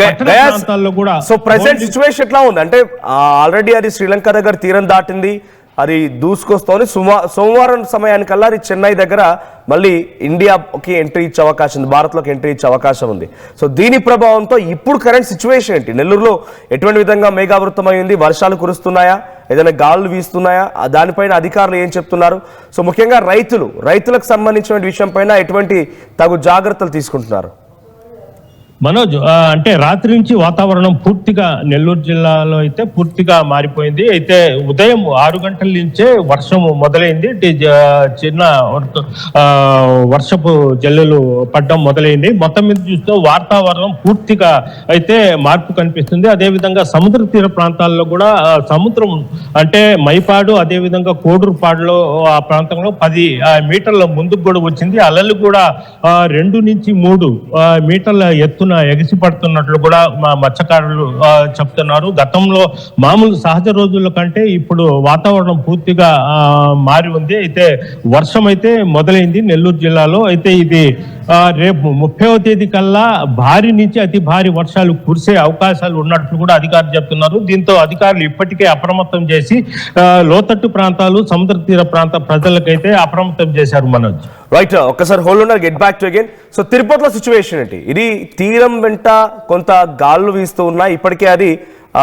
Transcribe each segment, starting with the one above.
ప్రాంతాల్లో కూడా. So present situation ఎట్లా ఉంది అంటే ఆల్రెడీ అది శ్రీలంక దగ్గర తీరం దాటింది, అది దూసుకొస్తోంది. సోమవారం సమయానికల్లా అది చెన్నై దగ్గర మళ్ళీ ఇండియాకి ఎంట్రీ ఇచ్చే అవకాశం ఉంది, భారత్లోకి ఎంట్రీ ఇచ్చే అవకాశం ఉంది. సో దీని ప్రభావంతో ఇప్పుడు కరెంట్ సిచ్యువేషన్ ఏంటి? నెల్లూరులో ఎటువంటి విధంగా మేఘావృతమైంది? వర్షాలు కురుస్తున్నాయా? ఏదైనా గాలులు వీస్తున్నాయా? దానిపైన అధికారులు ఏం చెప్తున్నారు? సో ముఖ్యంగా రైతులకు సంబంధించిన విషయం పైన ఎటువంటి తగు జాగ్రత్తలు తీసుకుంటున్నారు? మనోజ్, అంటే రాత్రి నుంచి వాతావరణం పూర్తిగా నెల్లూరు జిల్లాలో అయితే పూర్తిగా మారిపోయింది. అయితే ఉదయం 6 గంటల నుంచే వర్షం మొదలైంది. చిన్న వర్షపు జల్లులు పడడం మొదలైంది. మొత్తం మీద చూస్తే వాతావరణం పూర్తిగా అయితే మార్పు కనిపిస్తుంది. అదేవిధంగా సముద్ర తీర ప్రాంతాల్లో కూడా సముద్రం అంటే మైపాడు, అదేవిధంగా కోడూరుపాడులో ఆ ప్రాంతంలో 10 మీటర్ల ముందుకు కూడా వచ్చింది. అలలు కూడా 2 నుంచి 3 మీటర్ల ఎత్తున ఎగిసి పడుతున్నట్లు కూడా మా మత్స్యకారులు చెప్తున్నారు. గతంలో మామూలు సహజ రోజుల కంటే ఇప్పుడు వాతావరణం పూర్తిగా మారి ఉంది. అయితే వర్షం అయితే మొదలైంది నెల్లూరు జిల్లాలో. అయితే ఇది రేపు 30వ తేదీ కల్లా భారీ నుంచి అతి భారీ వర్షాలు కురిసే అవకాశాలు ఉన్నట్లు కూడా అధికారులు చెప్తున్నారు. దీంతో అధికారులు ఇప్పటికే అప్రమత్తం చేసి లోతట్టు ప్రాంతాలు, సముద్ర తీర ప్రాంత ప్రజలకైతే అప్రమత్తం చేశారు. మనోజ్, రైట్, ఒక్కసారి హోల్డ్ ఉన్నారు, get back to again. So తిరుపతిలో సిచ్యువేషన్ ఏంటి? ఇది తీరం వెంట కొంత గాలులు వీస్తూ ఉన్నాయి. ఇప్పటికే అది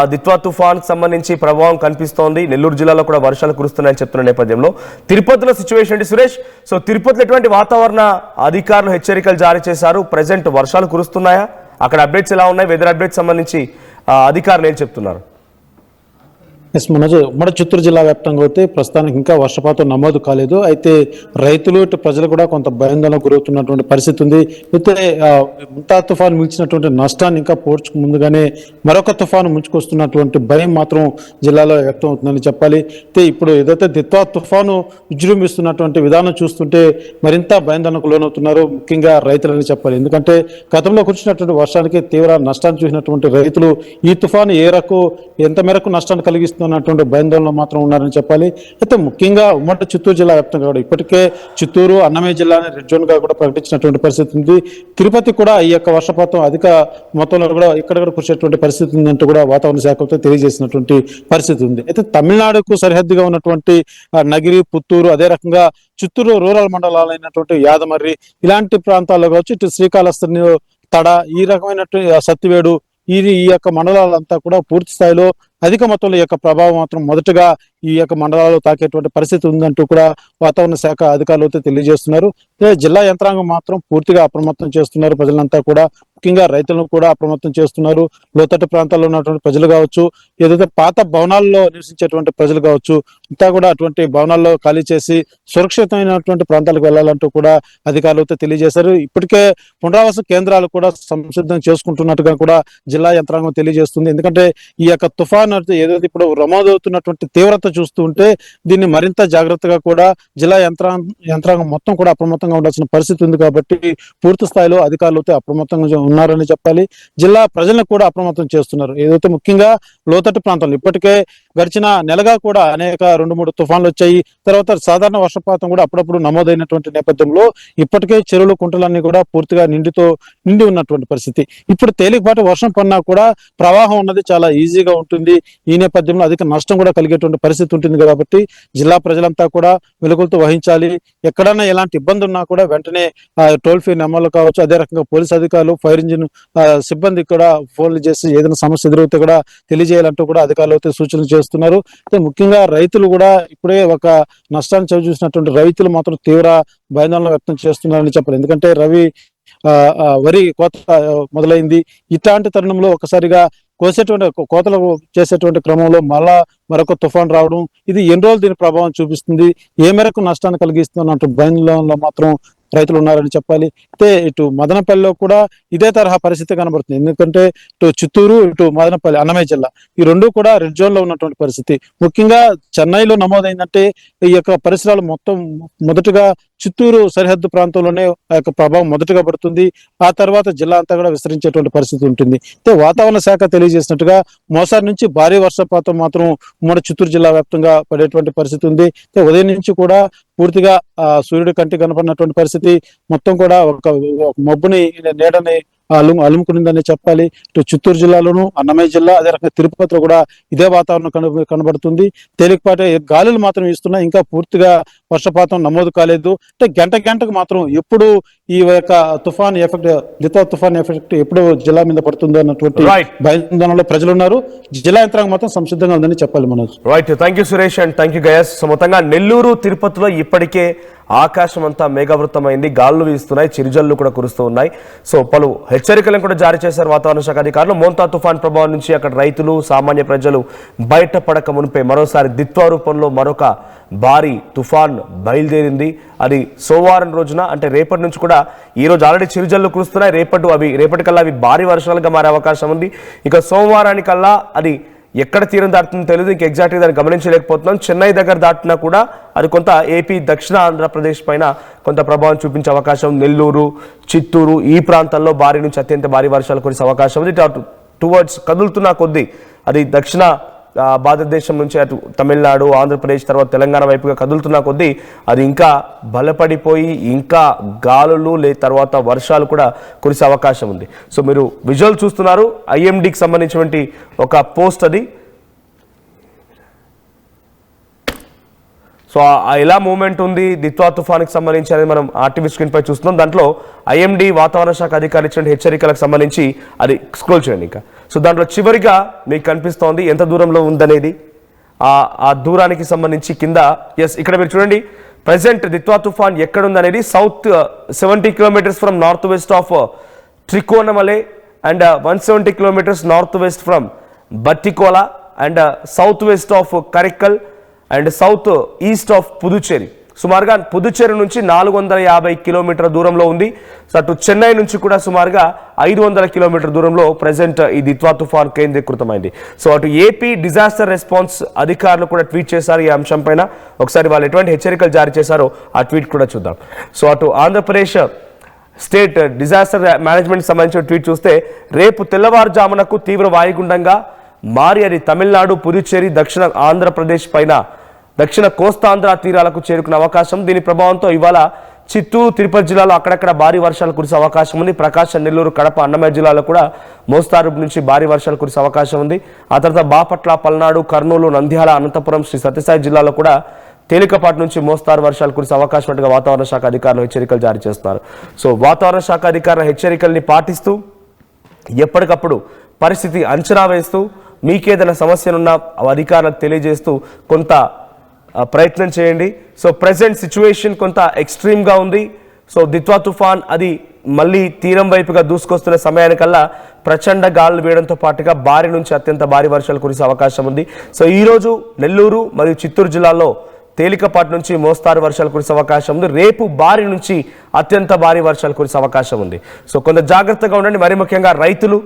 దిత్వా తుఫాన్ సంబంధించి ప్రభావం కనిపిస్తోంది. నెల్లూరు జిల్లాలో కూడా వర్షాలు కురుస్తున్నాయని చెప్తున్న నేపథ్యంలో తిరుపతిలో సిచ్యువేషన్ ఏంటి సురేష్? సో తిరుపతిలో ఎటువంటి వాతావరణ అధికారులు హెచ్చరికలు జారీ చేశారు? ప్రెసెంట్ వర్షాలు కురుస్తున్నాయా? అక్కడ అప్డేట్స్ ఎలా ఉన్నాయి? వెదర్ అప్డేట్స్ సంబంధించి అధికారులు ఏం చెప్తున్నారు? మనోజ్, ఉమ్మడి చిత్తూరు జిల్లా వ్యాప్తంగా అయితే ప్రస్తుతానికి ఇంకా వర్షపాతం నమోదు కాలేదు. అయితే రైతులు ఇటు ప్రజలు కూడా కొంత భయాందోళనకు గురవుతున్నటువంటి పరిస్థితి ఉంది. అయితే ముంతా తుఫాను మించినటువంటి నష్టాన్ని ఇంకా పోడ్చుకు ముందుగానే మరొక తుఫాను ముంచుకొస్తున్నటువంటి భయం మాత్రం జిల్లాలో వ్యక్తం అవుతుందని చెప్పాలి. అయితే ఇప్పుడు ఏదైతే దిత్వా తుఫాను విజృంభిస్తున్నటువంటి విధానం చూస్తుంటే మరింత భయాందోళనకు లోనవుతున్నారు, ముఖ్యంగా రైతులని చెప్పాలి. ఎందుకంటే గతంలో కురిసినటువంటి వర్షానికి తీవ్ర నష్టాన్ని చూసినటువంటి రైతులు ఈ తుఫాను ఎంత మేరకు నష్టాన్ని కలిగిస్తుంది అన్నటువంటి భయాందోళన మాత్రం ఉన్నారని చెప్పాలి. అయితే ముఖ్యంగా ఉమ్మడి చిత్తూరు జిల్లా వ్యాప్తంగా కూడా ఇప్పటికే చిత్తూరు, అన్నమయ్య జిల్లాని రెడ్ జోన్ గా కూడా ప్రకటించినటువంటి పరిస్థితి ఉంది. తిరుపతి కూడా ఈ యొక్క వర్షపాతం అధిక మొత్తంలో కూడా ఇక్కడ కురిసేటువంటి పరిస్థితి ఉందంటూ కూడా వాతావరణ శాఖతో తెలియజేసినటువంటి పరిస్థితి ఉంది. అయితే తమిళనాడుకు సరిహద్దుగా ఉన్నటువంటి నగిరి, పుత్తూరు, అదే రకంగా చిత్తూరు రూరల్ మండలాలైనటువంటి యాదమర్రి ఇలాంటి ప్రాంతాల్లో కావచ్చు, ఇటు శ్రీకాళహస్తి, తడ, ఈ రకమైనటువంటి సత్తివేడు, ఈ యొక్క మండలాలంతా కూడా పూర్తి స్థాయిలో అధిక మొత్తంలో ఈ యొక్క ప్రభావం మాత్రం మొదటగా ఈ యొక్క మండలాల్లో తాకేటువంటి పరిస్థితి ఉందంటూ కూడా వాతావరణ శాఖ అధికారులు తెలియజేస్తున్నారు. జిల్లా యంత్రాంగం మాత్రం పూర్తిగా అప్రమత్తం చేస్తున్నారు. ప్రజలంతా కూడా, ముఖ్యంగా రైతులను కూడా అప్రమత్తం చేస్తున్నారు. లోతట్టు ప్రాంతాల్లో ఉన్నటువంటి ప్రజలు కావచ్చు, ఏదైతే పాత భవనాల్లో నివసించేటువంటి ప్రజలు కావచ్చు, అంతా కూడా అటువంటి భవనాల్లో ఖాళీ చేసి సురక్షితమైనటువంటి ప్రాంతాలకు వెళ్లాలంటూ కూడా అధికారులు తెలియజేశారు. ఇప్పటికే పునరావాస కేంద్రాలు కూడా సంసిద్ధం చేసుకుంటున్నట్టుగా కూడా జిల్లా యంత్రాంగం తెలియజేస్తుంది. ఎందుకంటే ఈ యొక్క తుఫాన్ ఏదైతే ఇప్పుడు నమోదవుతున్నటువంటి తీవ్రత చూస్తూ ఉంటే దీన్ని మరింత జాగ్రత్తగా కూడా జిల్లా యంత్రాంగం మొత్తం కూడా అప్రమత్తంగా ఉండాల్సిన పరిస్థితి ఉంది. కాబట్టి పూర్తి స్థాయిలో అధికారులు అప్రమత్తంగా ఉన్నారని చెప్పాలి. జిల్లా ప్రజలను కూడా అప్రమత్తం చేస్తున్నారు. ఏదైతే ముఖ్యంగా లోతట్టు ప్రాంతాలు ఇప్పటికే గడిచిన నెలగా కూడా అనేక 2-3 తుఫాన్లు వచ్చాయి. తర్వాత సాధారణ వర్షపాతం కూడా అప్పుడప్పుడు నమోదైనటువంటి నేపథ్యంలో ఇప్పటికే చెరువులు, కుంటలన్నీ కూడా పూర్తిగా నిండి ఉన్నటువంటి పరిస్థితి. ఇప్పుడు తేలికపాటి వర్షం పడినా కూడా ప్రవాహం ఉన్నది చాలా ఈజీగా ఉంటుంది. ఈ నేపథ్యంలో అధిక నష్టం కూడా కలిగేటువంటి పరిస్థితి ఉంటుంది. కాబట్టి జిల్లా ప్రజలంతా కూడా వెలుగులతో వహించాలి. ఎక్కడైనా ఎలాంటి ఇబ్బంది ఉన్నా కూడా వెంటనే టోల్ ఫ్రీ నెంబర్లు కావచ్చు, అదే రకంగా పోలీస్ అధికారులు, ఫైర్ ఇంజిన్ సిబ్బంది కూడా ఫోన్లు చేసి ఏదైనా సమస్య ఎదురైతే కూడా తెలియజేయాలంటూ కూడా అధికారులు సూచనలు చేస్తున్నారు. ముఖ్యంగా రైతులు కూడా ఇప్పుడే ఒక నష్టాన్ని చవి చూసినటువంటి రైతులు మాత్రం తీవ్ర భయాందోళన వ్యక్తం చేస్తున్నారని చెప్పాలి. ఎందుకంటే వరి కోత మొదలైంది. ఇట్లాంటి తరుణంలో ఒకసారిగా కోతలు చేసేటువంటి క్రమంలో మరొక తుఫాన్ రావడం, ఇది ఎన్ని రోజులు దీని ప్రభావం చూపిస్తుంది, ఏ మేరకు నష్టాన్ని కలిగిస్తున్నట్టు భయంలో మాత్రం రైతులు ఉన్నారని చెప్పాలి. అయితే ఇటు మదనపల్లిలో కూడా ఇదే తరహా పరిస్థితి కనబడుతుంది. ఎందుకంటే ఇటు చిత్తూరు, ఇటు మదనపల్లి, అన్నమయ్య జిల్లా ఈ రెండు కూడా రెడ్ జోన్ లో ఉన్నటువంటి పరిస్థితి. ముఖ్యంగా చెన్నైలో నమోదైందంటే ఈ యొక్క పరిసరాలు మొదటగా చిత్తూరు సరిహద్దు ప్రాంతంలోనే ఆ యొక్క ప్రభావం మొదటగా పడుతుంది. ఆ తర్వాత జిల్లా అంతా కూడా విస్తరించేటువంటి పరిస్థితి ఉంటుంది. అయితే వాతావరణ శాఖ తెలియజేసినట్టుగా మోసారి నుంచి భారీ వర్షపాతం మాత్రం ఉమ్మడి చిత్తూరు జిల్లా వ్యాప్తంగా పడేటువంటి పరిస్థితి ఉంది. అయితే ఉదయం నుంచి కూడా పూర్తిగా సూర్యుడి కంటి కనపడినటువంటి పరిస్థితి, మొత్తం కూడా ఒక మబ్బుని నీడని అలుముకునిందని చెప్పాలి. ఇటు చిత్తూరు జిల్లాలోను, అన్నమయ్య జిల్లా, అదే రకంగా తిరుపతిలో కూడా ఇదే వాతావరణం కనబడుతుంది. తేలికపాటి గాలులు మాత్రం ఇస్తున్నాయి. ఇంకా పూర్తిగా వర్షపాతం నమోదు కాలేదు. అంటే గంటకు మాత్రం ఎప్పుడు ఈ యొక్క తుఫాన్ ఎఫెక్ట్, దిత్వా తుఫాన్ ఎఫెక్ట్ ఎప్పుడు జిల్లా మీద పడుతుందో అన్నటువంటి భయాందోళనలో ప్రజలు ఉన్నారు. జిల్లా యంత్రాంగం మాత్రం సంసిద్ధంగా ఉందని చెప్పాలి Manoj. Right, thank you Suresh and thank you Gaius. So మొత్తంగా నెల్లూరు, తిరుపతిలో ఇప్పటికే ఆకాశం అంతా మేఘావృతమైంది, గాలులు వీస్తున్నాయి, చిరుజల్లు కూడా కురుస్తూ ఉన్నాయి. సో పలు హెచ్చరికలను కూడా జారీ చేశారు వాతావరణ శాఖ అధికారులు. మోంతా తుఫాన్ ప్రభావం నుంచి అక్కడ రైతులు, సామాన్య ప్రజలు బయటపడక మునిపే మరోసారి దిత్వా రూపంలో మరొక భారీ తుఫాన్ బయలుదేరింది. అది సోమవారం రోజున, అంటే రేపటి నుంచి కూడా, ఈ రోజు ఆల్రెడీ చిరుజల్లు కురుస్తున్నాయి, రేపటికల్లా అవి భారీ వర్షాలుగా మారే అవకాశం ఉంది. ఇక సోమవారానికల్లా అది ఎక్కడ తీరం దాటుతుందో తెలియదు, ఇంక ఎగ్జాక్ట్గా దాన్ని గమనించలేకపోతున్నాం. చెన్నై దగ్గర దాటినా కూడా అది కొంత ఏపీ, దక్షిణ ఆంధ్రప్రదేశ్ పైన కొంత ప్రభావం చూపించే అవకాశం. నెల్లూరు, చిత్తూరు ఈ ప్రాంతాల్లో భారీ నుంచి అత్యంత భారీ వర్షాలు కురిసే అవకాశం ఉంది. టువర్డ్స్ కదులుతున్న కొద్దీ అది దక్షిణ భారతదేశం నుంచి అటు తమిళనాడు, ఆంధ్రప్రదేశ్, తర్వాత తెలంగాణ వైపుగా కదులుతున్న కొద్దీ అది ఇంకా బలపడిపోయి ఇంకా గాలులు తర్వాత వర్షాలు కూడా కురిసే అవకాశం ఉంది. సో మీరు విజువల్ చూస్తున్నారు, ఐఎండీకి సంబంధించినటువంటి ఒక పోస్ట్ అది. సో ఎలా మూవ్మెంట్ ఉంది దిత్వా తుఫాన్కి సంబంధించి అనేది మనం ఆర్టీవీ స్క్రీన్ పై చూస్తున్నాం. దాంట్లో ఐఎండీ వాతావరణ శాఖ అధికారులు ఇచ్చిన హెచ్చరికలకు సంబంధించి అది స్క్రోల్ చేయండి ఇంకా. సో దాంట్లో చివరిగా మీకు కనిపిస్తోంది ఎంత దూరంలో ఉందనేది, ఆ దూరానికి సంబంధించి కింద. ఇక్కడ మీరు చూడండి, ప్రెసెంట్ దిత్వా తుఫాన్ ఎక్కడుందనేది. South 70 kilometres from north west of Trincomalee and 170 kilometres north west from Batticaloa and south west of Karaikal and south east of Puducherry. సుమారుగా పుదుచ్చేరి నుంచి 450 కిలోమీటర్ల దూరంలో ఉంది. సో అటు చెన్నై నుంచి కూడా సుమారుగా 500 కిలోమీటర్ల దూరంలో ప్రెసెంట్ ఈ దిత్వా తుఫాన్ కేంద్రీకృతమైంది. సో అటు ఏపీ డిజాస్టర్ రెస్పాన్స్ అధికారులు కూడా ట్వీట్ చేశారు ఈ అంశం పైన. ఒకసారి వాళ్ళు ఎటువంటి హెచ్చరికలు జారీ చేశారో ఆ ట్వీట్ కూడా చూద్దాం. సో అటు ఆంధ్రప్రదేశ్ స్టేట్ డిజాస్టర్ మేనేజ్మెంట్ సంబంధించిన ట్వీట్ చూస్తే, రేపు తెల్లవారుజామునకు తీవ్ర వాయుగుండంగా మారి అది తమిళనాడు, పుదుచ్చేరి, దక్షిణ ఆంధ్రప్రదేశ్ పైన దక్షిణ కోస్తాంధ్ర తీరాలకు చేరుకునే అవకాశం. దీని ప్రభావంతో ఇవాళ చిత్తూరు, తిరుపతి జిల్లాలో అక్కడక్కడ భారీ వర్షాలు కురిసే అవకాశం ఉంది. ప్రకాశం, నెల్లూరు, కడప, అన్నమయ్య జిల్లాలో కూడా మోస్తారు నుంచి భారీ వర్షాలు కురిసే అవకాశం ఉంది. ఆ తర్వాత బాపట్ల, పల్నాడు, కర్నూలు, నంద్యాల, అనంతపురం, శ్రీ సత్యసాయి జిల్లాలో కూడా తేలికపాటి నుంచి మోస్తారు వర్షాలు కురిసే అవకాశం ఉన్నట్టుగా వాతావరణ శాఖ అధికారులు హెచ్చరికలు జారీ చేస్తున్నారు. సో వాతావరణ శాఖ అధికారుల హెచ్చరికల్ని పాటిస్తూ ఎప్పటికప్పుడు పరిస్థితి అంచనా వేస్తూ మీకేదైనా సమస్యలున్నా అధికారులకు తెలియజేస్తూ కొంత ప్రయత్నం చేయండి. సో ప్రెసెంట్ సిచ్యువేషన్ కొంత ఎక్స్ట్రీమ్గా ఉంది. సో దిత్వా తుఫాన్ అది మళ్ళీ తీరం వైపుగా దూసుకొస్తున్న సమయానికల్లా ప్రచండ గాలులు వేయడంతో పాటుగా భారీ నుంచి అత్యంత భారీ వర్షాలు కురిసే అవకాశం ఉంది. సో ఈరోజు నెల్లూరు మరియు చిత్తూరు జిల్లాలో తేలికపాటి నుంచి మోస్తారు వర్షాలు కురిసే అవకాశం ఉంది. రేపు భారీ నుంచి అత్యంత భారీ వర్షాలు కురిసే అవకాశం ఉంది. సో కొంత జాగ్రత్తగా ఉండండి. మరి ముఖ్యంగా రైతులు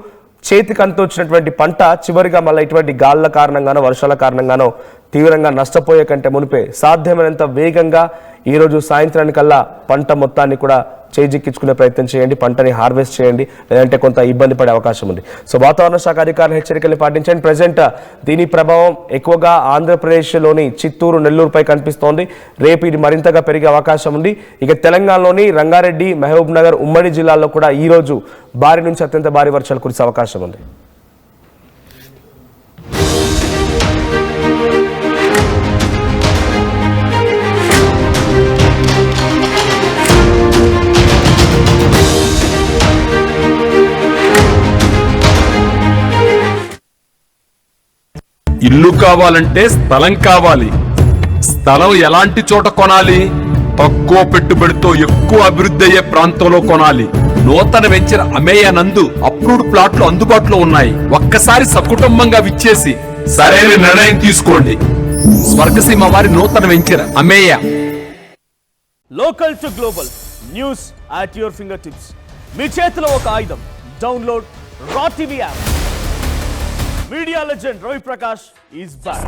చేతికి అంత వచ్చినటువంటి పంట చివరిగా మళ్ళీ ఇటువంటి గాలుల కారణంగానో వర్షాల కారణంగానో తీవ్రంగా నష్టపోయే కంటే మునిపే సాధ్యమైనంత వేగంగా ఈరోజు సాయంత్రానికల్లా పంట మొత్తాన్ని కూడా చేజిక్కించుకునే ప్రయత్నం చేయండి, పంటని హార్వెస్ట్ చేయండి, లేదంటే కొంత ఇబ్బంది పడే అవకాశం ఉంది. సో వాతావరణ శాఖ అధికారుల హెచ్చరికలు పాటించండి. ప్రజెంట్ దీని ప్రభావం ఎక్కువగా ఆంధ్రప్రదేశ్లోని చిత్తూరు, నెల్లూరుపై కనిపిస్తోంది. రేపు ఇది మరింతగా పెరిగే అవకాశం ఉంది. ఇక తెలంగాణలోని రంగారెడ్డి, మహబూబ్ నగర్, ఉమ్మడి జిల్లాల్లో కూడా ఈరోజు భారీ నుంచి అత్యంత భారీ వర్షాలు కురిసే అవకాశం ఉంది. ఇల్లు కావాలంటే స్థలం కావాలి. స్థలం ఎలాంటి చోట కొనాలి? తక్కువ పెట్టుబడితో ఎక్కువ అభివృద్ధి అయ్యే ప్రాంతంలో కొనాలి. నూతన వెంచర్ అమేయ నందు అప్రూవ్డ్ ప్లాట్లు అందుబాటులో ఉన్నాయి. ఒక్కసారి సకుటుంబంగా విచ్చేసి సరైన నిర్ణయం తీసుకోండి. స్వర్గసీమ వారి నూతన venture Ameya. Local to global news at your finger tips. మీ చేతిలో ఒక ఆయుధం. Download R TV app. Media legend Ravi Prakash is back.